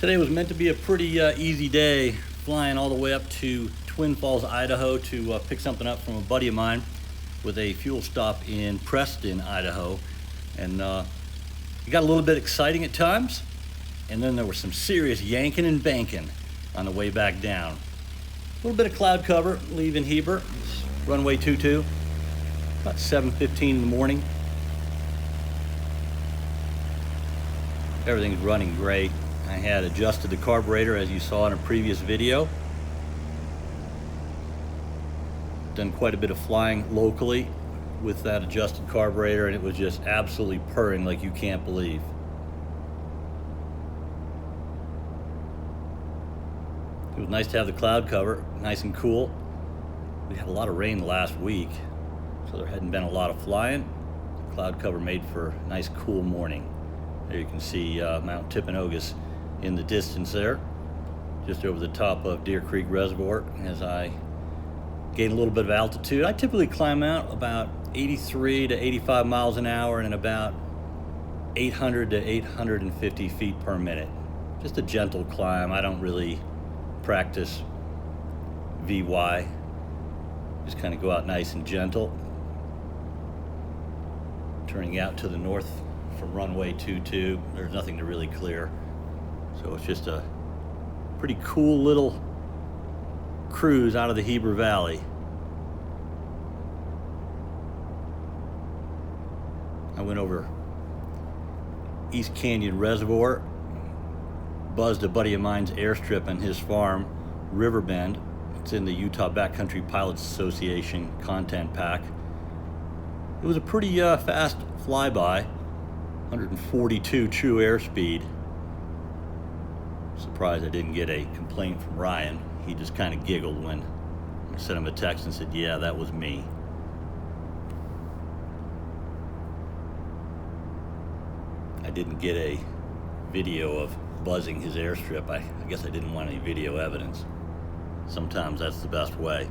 Today was meant to be a pretty easy day, flying all the way up to Twin Falls, Idaho to pick something up from a buddy of mine with a fuel stop in Preston, Idaho. And it got a little bit exciting at times, and then there was some serious yanking and banking on the way back down. A little bit of cloud cover leaving Heber, runway 22, about 7:15 in the morning. Everything's running great. I had adjusted the carburetor as you saw in a previous video. Done quite a bit of flying locally with that adjusted carburetor, and it was just absolutely purring like you can't believe. It was nice to have the cloud cover, nice and cool. We had a lot of rain last week, so there hadn't been a lot of flying. The cloud cover made for a nice cool morning. There you can see Mount Timpanogos in the distance there, just over the top of Deer Creek Reservoir. As I gain a little bit of altitude, I typically climb out about 83 to 85 miles an hour and about 800 to 850 feet per minute. Just a gentle climb. I don't really practice VY. Just kind of go out nice and gentle. Turning out to the north from runway 22, there's nothing to really clear. So it's just a pretty cool little cruise out of the Heber Valley. I went over East Canyon Reservoir, buzzed a buddy of mine's airstrip on his farm, Riverbend. It's in the Utah Backcountry Pilots Association content pack. It was a pretty fast flyby, 142 true airspeed. Surprised I didn't get a complaint from Ryan. He just kind of giggled when I sent him a text and said, yeah, that was me. I didn't get a video of buzzing his airstrip. I guess I didn't want any video evidence. Sometimes that's the best way.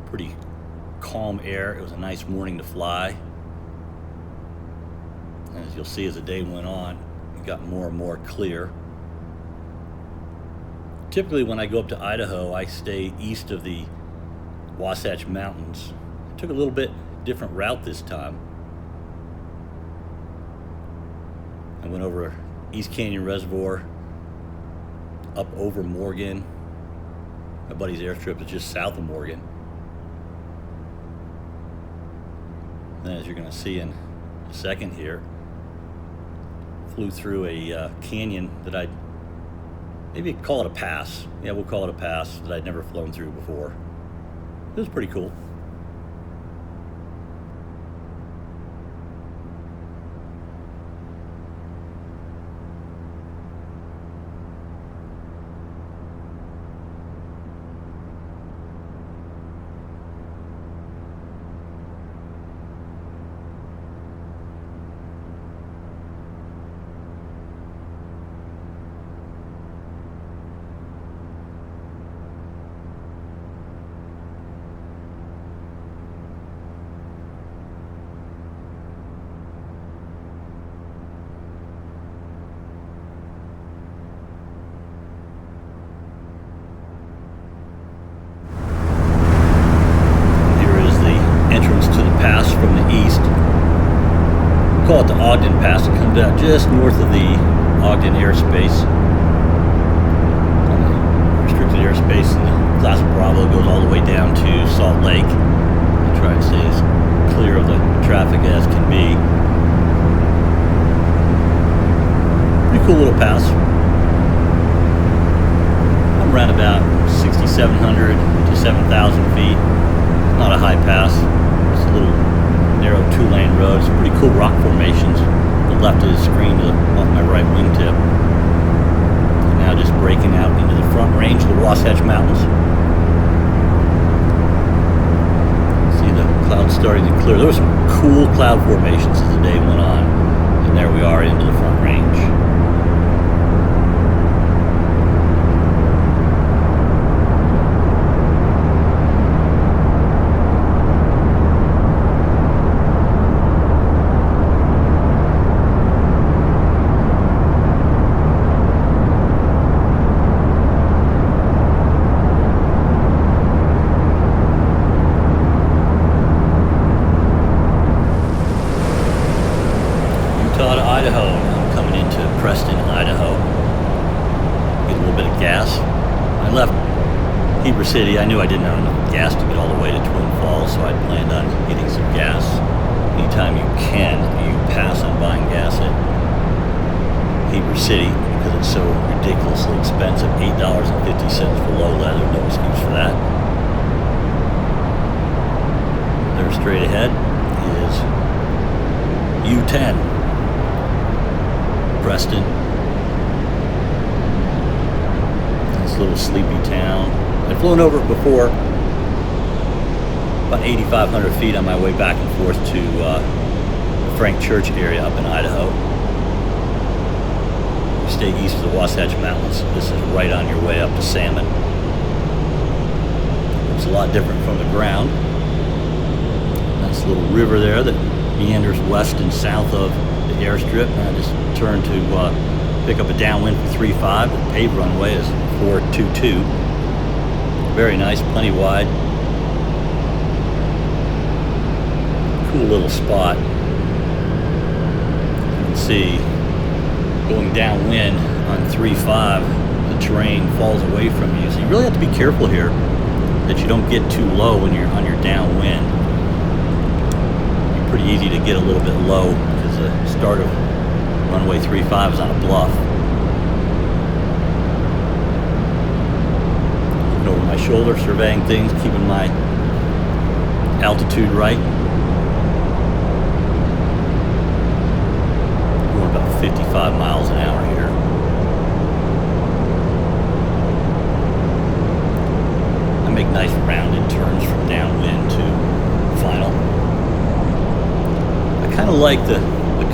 Pretty calm air. It was a nice morning to fly. As you'll see, as the day went on, it got more and more clear. Typically when I go up to Idaho, I stay east of the Wasatch Mountains. I took a little bit different route this time. I went over East Canyon Reservoir, up over Morgan. My buddy's airstrip is just south of Morgan. And as you're going to see in a second here, flew through a canyon that maybe call it a pass. Yeah, we'll call it a pass that I'd never flown through before. It was pretty cool. From the east. We call it the Ogden Pass. It comes out just north of the Ogden airspace. Restricted airspace, and the class Bravo goes all the way down to Salt Lake. I try and stay as clear of the traffic as can be. Pretty cool little pass. I'm around about 6,700 to 7,000 feet. Not a high pass. It's a little narrow two-lane road. Some pretty cool rock formations. The left of the screen off my right wingtip. And now just breaking out into the front range of the Wasatch Mountains. See the clouds starting to clear. There were some cool cloud formations as the day went on. And there we are into the front range. Idaho. I'm coming into Preston, Idaho. Get a little bit of gas. I left Heber City. I knew I didn't have enough gas to get all the way to Twin Falls, so I planned on getting some gas. Anytime you can, you pass on buying gas at Heber City because it's so ridiculously expensive. $8.50 for low leather, no excuse for that. There straight ahead is U10, Preston. This little sleepy town. I've flown over it before, about 8,500 feet on my way back and forth to the Frank Church area up in Idaho. You stay east of the Wasatch Mountains. This is right on your way up to Salmon. It's a lot different from the ground. Nice little river there that meanders west and south of the airstrip. And I just turned to pick up a downwind for 3.5. The paved runway is 4.22. Very nice, plenty wide. Cool little spot. You can see going downwind on 3.5, the terrain falls away from you. So you really have to be careful here that you don't get too low when you're on your downwind. It's pretty easy to get a little bit low because the start of runway 3.5 is on a bluff. Looking over my shoulder, surveying things, keeping my altitude right. Going about 55 miles an hour here. I make nice rounded turns from downwind to final. I kind of like the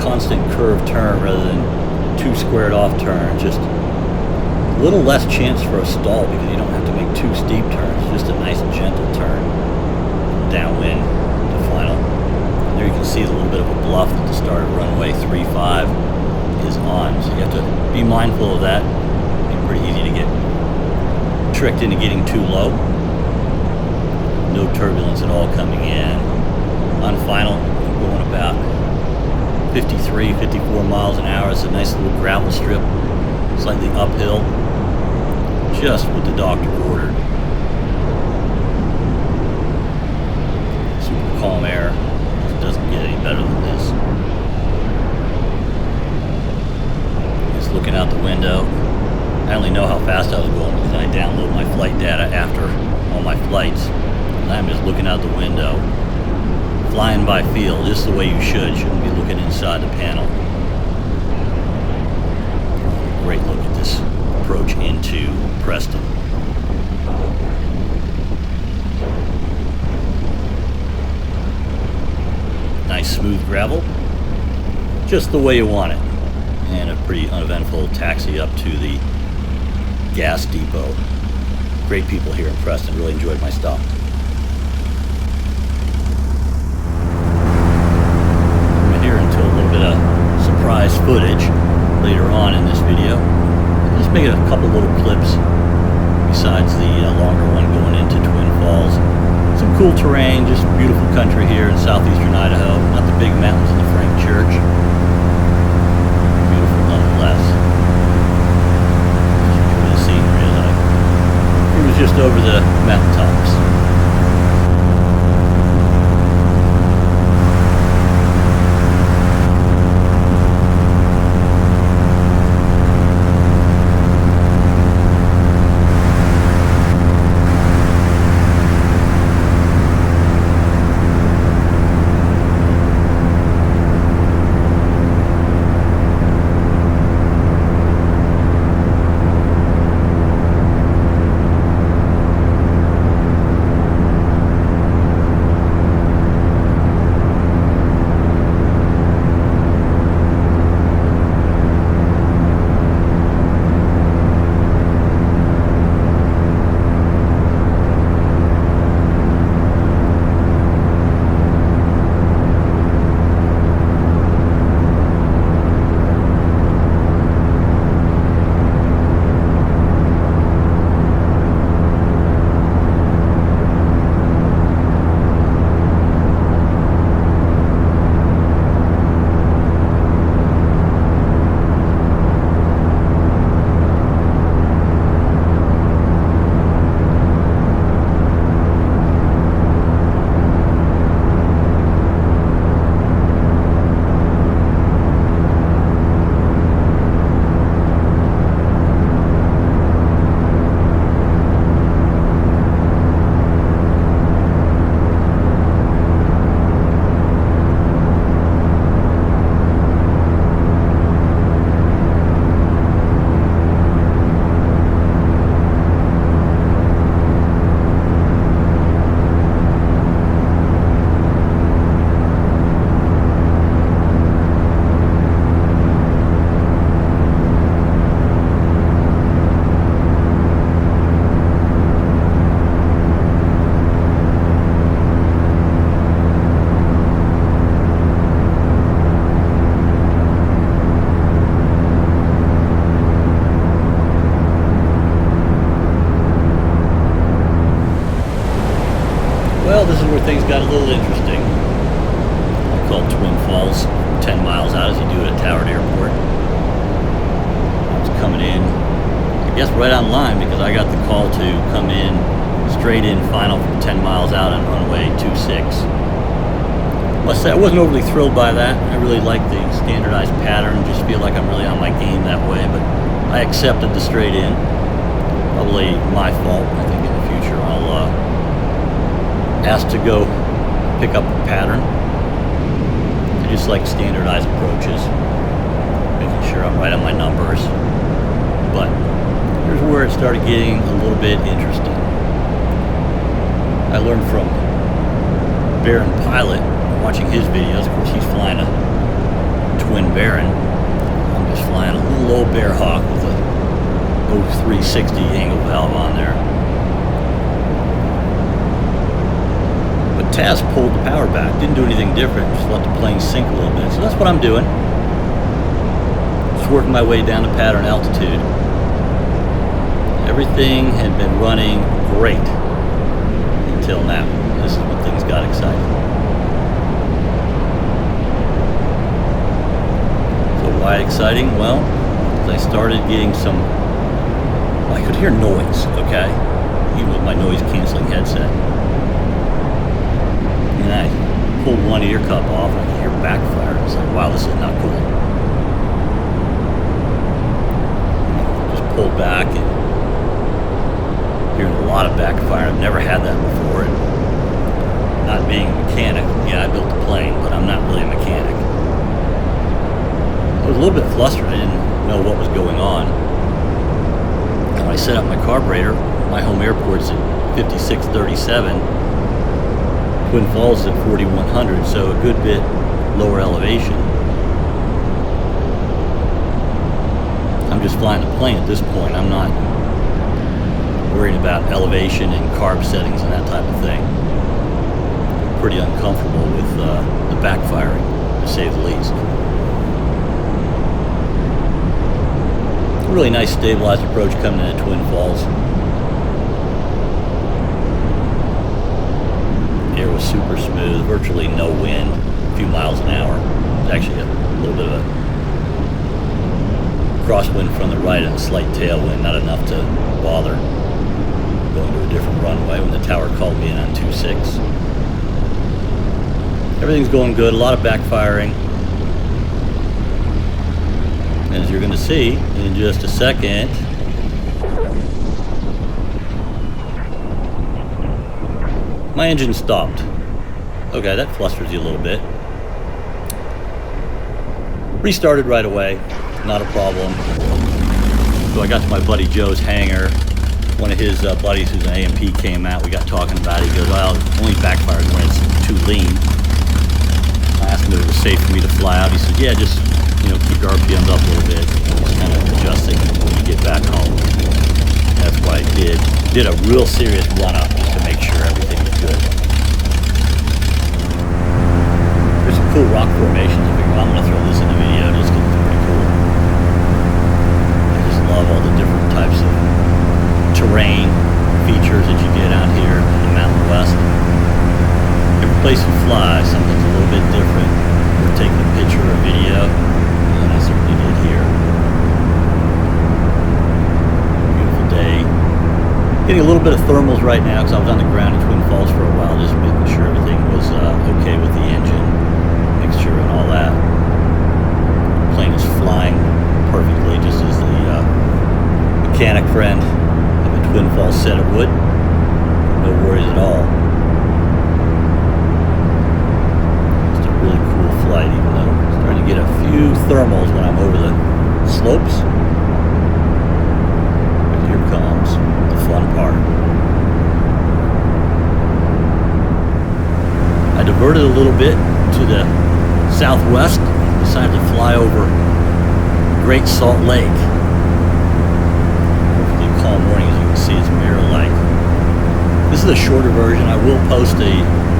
constant curved turn rather than two squared off turns. Just a little less chance for a stall because you don't have to make two steep turns. Just a nice gentle turn from downwind to final. And there you can see a little bit of a bluff at the start of runway 3.5 is on. So you have to be mindful of that. It's pretty easy to get tricked into getting too low. No turbulence at all coming in. On final, going about 53, 54 miles an hour. It's a nice little gravel strip, slightly uphill, just what the doctor ordered. Super calm air. It doesn't get any better than this. Just looking out the window. I only know how fast I was going because I download my flight data after all my flights. And I'm just looking out the window, flying by feel, just the way you should. Shouldn't be looking inside the panel. Great look at this approach into Preston. Nice smooth gravel, just the way you want it. And a pretty uneventful taxi up to the gas depot. Great people here in Preston. Really enjoyed my stop. Surprise footage later on in this video. Just making a couple little clips besides the longer one going into Twin Falls. Some cool terrain, just beautiful country here in southeastern Idaho. Not the big mountains in the Frank Church. Beautiful nonetheless. Just enjoy the scenery as I cruise just over the mountaintops. guess right on line, because I got the call to come in straight in final from 10 miles out on runway 26. Must say I wasn't overly thrilled by that. I really like the standardized pattern, just feel like I'm really on my game that way, but I accepted the straight in. Probably my fault. I think in the future I'll ask to go pick up a pattern. I just like standardized approaches, making sure I'm right on my numbers. But here's where it started getting a little bit interesting. I learned from Baron Pilot, watching his videos. Of course, he's flying a twin Baron. I'm just flying a little old Bearhawk with a 0360 angle valve on there. But Taz pulled the power back, didn't do anything different, just let the plane sink a little bit. So that's what I'm doing. Just working my way down to pattern altitude. Everything had been running great until now. This is when things got exciting. So why exciting? Well, as I started getting some, I could hear noise, okay? Even with my noise canceling headset. And I pulled one ear cup off and I could hear backfire. It's like, wow, this is not cool. Just pulled back and hearing a lot of backfire. I've never had that before. And not being a mechanic, yeah, I built the plane, but I'm not really a mechanic. I was a little bit flustered. I didn't know what was going on. And when I set up my carburetor, my home airport's at 5637, Twin Falls at 4100, so a good bit lower elevation. I'm just flying the plane at this point. I'm not worrying about elevation and carb settings and that type of thing. I'm pretty uncomfortable with the backfiring, to say the least. A really nice stabilized approach coming in at Twin Falls. The air was super smooth, virtually no wind, a few miles an hour. It was actually a little bit of a crosswind from the right and a slight tailwind, not enough to bother. Going to a different runway when the tower called me in on 26. Everything's going good, a lot of backfiring. And as you're going to see in just a second, my engine stopped. Okay, that flusters you a little bit. Restarted right away, not a problem. So I got to my buddy Joe's hangar. One of his buddies who's an AMP came out. We got talking about it. He goes, well, it only backfires when it's too lean. I asked him if it was safe for me to fly out. He said, yeah, just keep your RPMs up a little bit. Just kind of adjusting when you get back home. That's what I did. Did a real serious run-up just to make sure everything was good. There's some cool rock formations. I figured, I'm going to throw this in the video just because it's pretty cool. I just love all the different types of terrain features that you get out here in the Mountain West. Every place you fly, something's a little bit different. We're taking a picture or a video, and I certainly did here. Beautiful day. Getting a little bit of thermals right now because I was on the ground in Twin Falls for a while, just making sure everything was okay with the engine, mixture, and all that. The plane is flying perfectly, just as the mechanic friend Twin Falls said it would. No worries at all. Just a really cool flight, even though I'm starting to get a few thermals when I'm over the slopes. And here comes the fun part. I diverted a little bit to the southwest, decided to fly over Great Salt Lake. Calm morning, as you can see, it's mirror-like. This is a shorter version. I will post a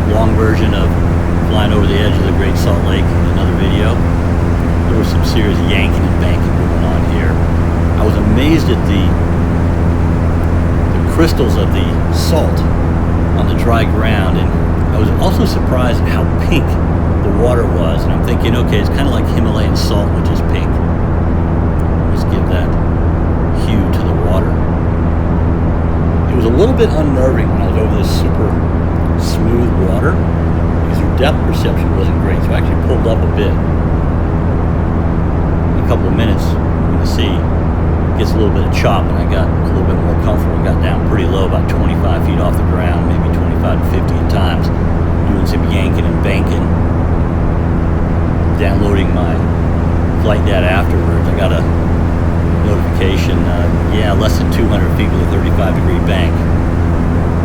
long version of flying over the edge of the Great Salt Lake in another video. There was some serious yanking and banking going on here. I was amazed at the crystals of the salt on the dry ground, and I was also surprised at how pink the water was. And I'm thinking, okay, it's kind of like Himalayan salt, which is pink. Let's give that hue to the water. a little bit unnerving when I was over this super smooth water because your depth perception wasn't great. So I actually pulled up a bit. In a couple of minutes, you can see it gets a little bit of chop, and I got a little bit more comfortable. Got down pretty low, about 25 feet off the ground, maybe 25 to 50 at times, doing some yanking and banking, downloading my flight data afterwards. I got a notification, less than 200 feet with a 35-degree bank.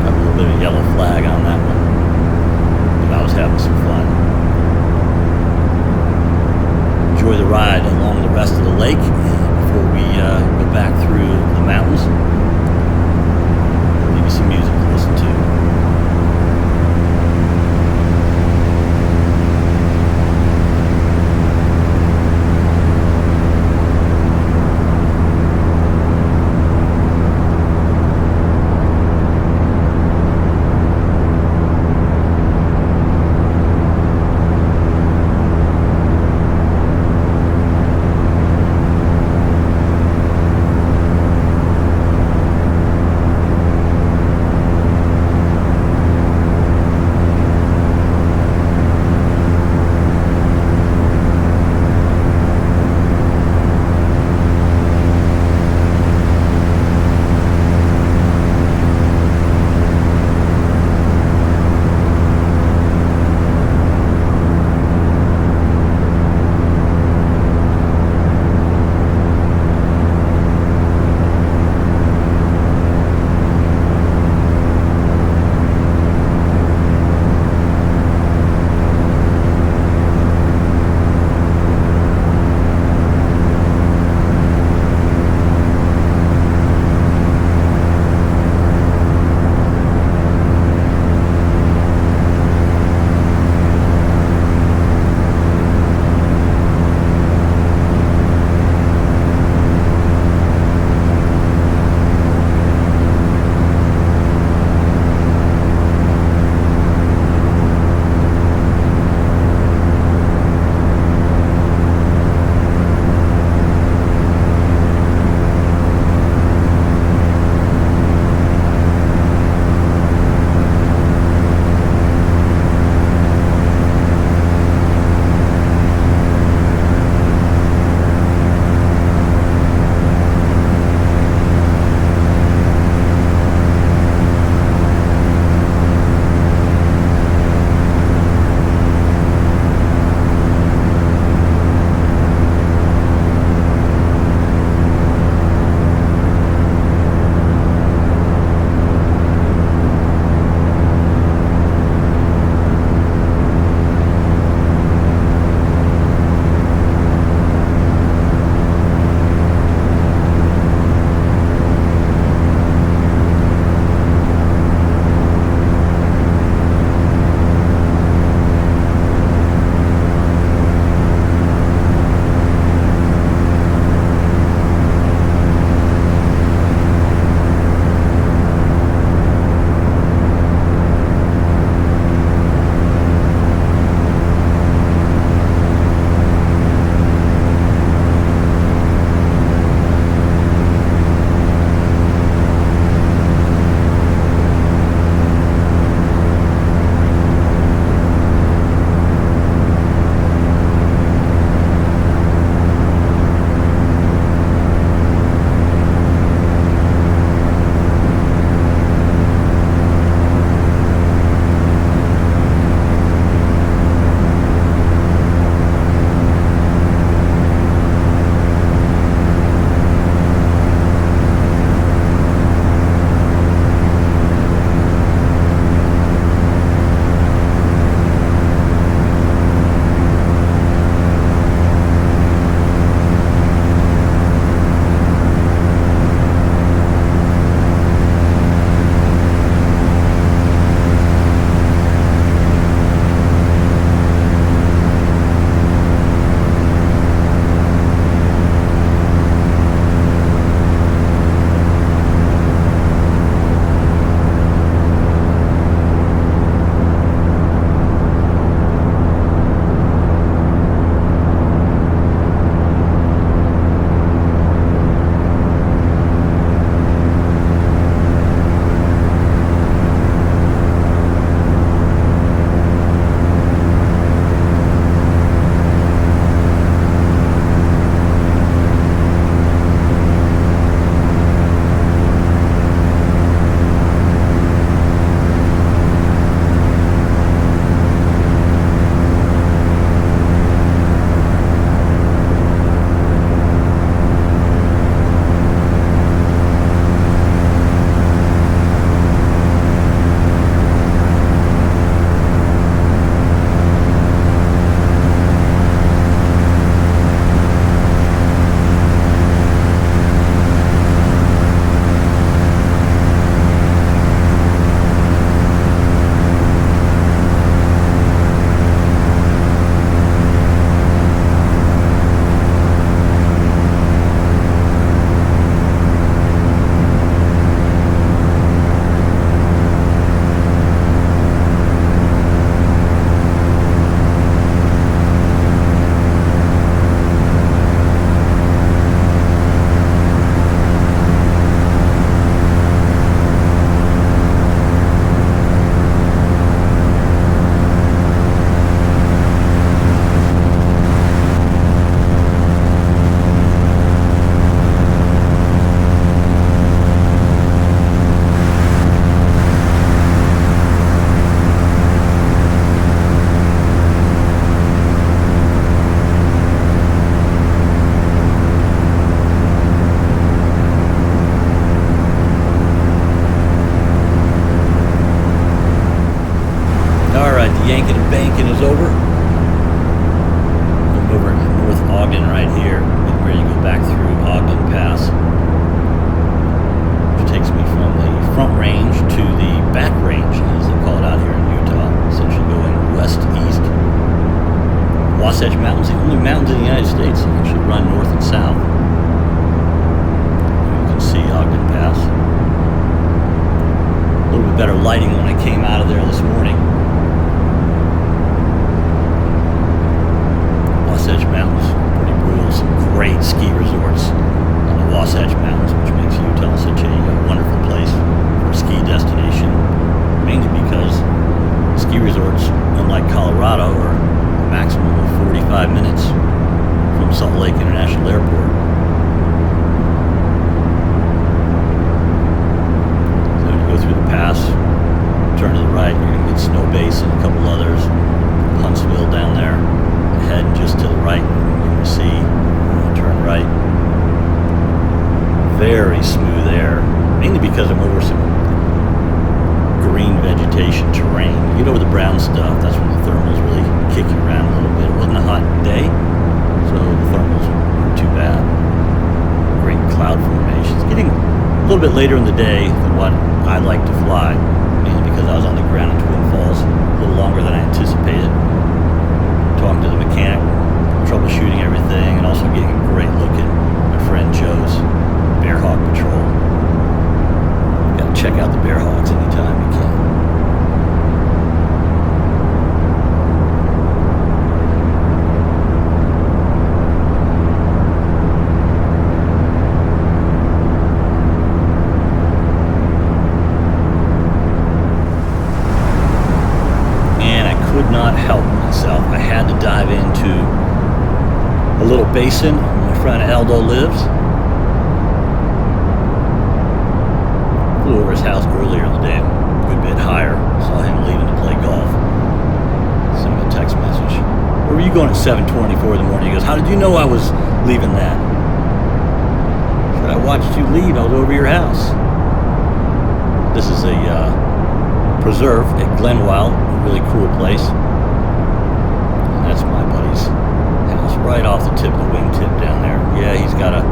Got a little bit of a yellow flag on that one, but I was having some fun. Enjoy the ride along the rest of the lake before we go back through the mountains. Maybe some music to listen to. lighting when I came out of there this morning. Wasatch Mountains, pretty brutal. Some great ski resorts on the Wasatch Mountains, which makes Utah such a wonderful place for a ski destination, mainly because ski resorts, unlike Colorado, are a maximum of 45 minutes from Salt Lake International Airport. So when you go through the pass, turn to the right, you're going to get Snow Basin, a couple others, Huntsville down there. Head just to the right, you're going to see, turn right. Very smooth air, mainly because I'm over some green vegetation terrain. You get over the brown stuff, that's when the thermals really kick you around a little bit. It wasn't a hot day, so the thermals weren't too bad. Great cloud formations. Getting a little bit later in the day than what I like to fly, mainly because I was on the ground in Twin Falls a little longer than I anticipated. Talking to the mechanic, troubleshooting everything, and also getting a great look at my friend Joe's Bearhawk patrol. You gotta check out the Bearhawks anytime you can. And I could not help myself. I had to dive into a little basin where my friend Aldo lives. Flew over his house earlier in the day, a good bit higher. Saw him leaving to play golf. Sent him a text message. Where were you going at 7:24 in the morning? He goes, how did you know I was leaving that? I said, I watched you leave. I was over your house. This is a preserve at Glenwild, a really cool place. And that's my buddy's house, right off the tip of the wingtip down there. Yeah, he's got a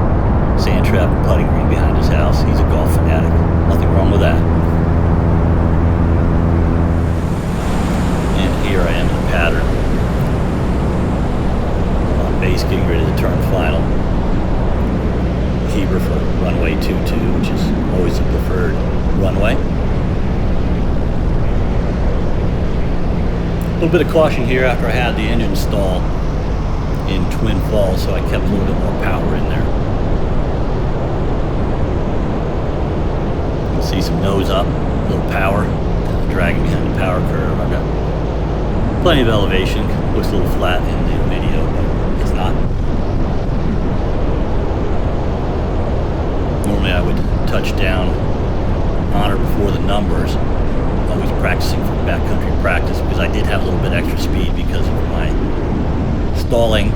sand trap and putting green behind his house. He's a golf fanatic. Nothing wrong with that. And here I am in a pattern. On base, getting ready to turn final. Heber for runway 22, which is always the preferred runway. A little bit of caution here after I had the engine stall in Twin Falls, so I kept a little bit more power in there. You can see some nose up, a little power, kind of dragging behind the power curve. I've got plenty of elevation. Looks a little flat in the video, but it's not. Normally I would touch down on or before the numbers. Always practicing for backcountry practice because I did have a little bit extra speed because of my stalling.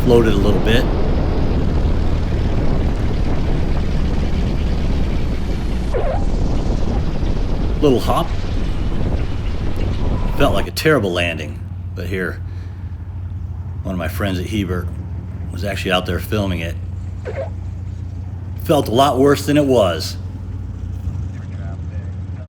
Floated a little bit. Little hop. Felt like a terrible landing, but here, one of my friends at Heber was actually out there filming it. Felt a lot worse than it was.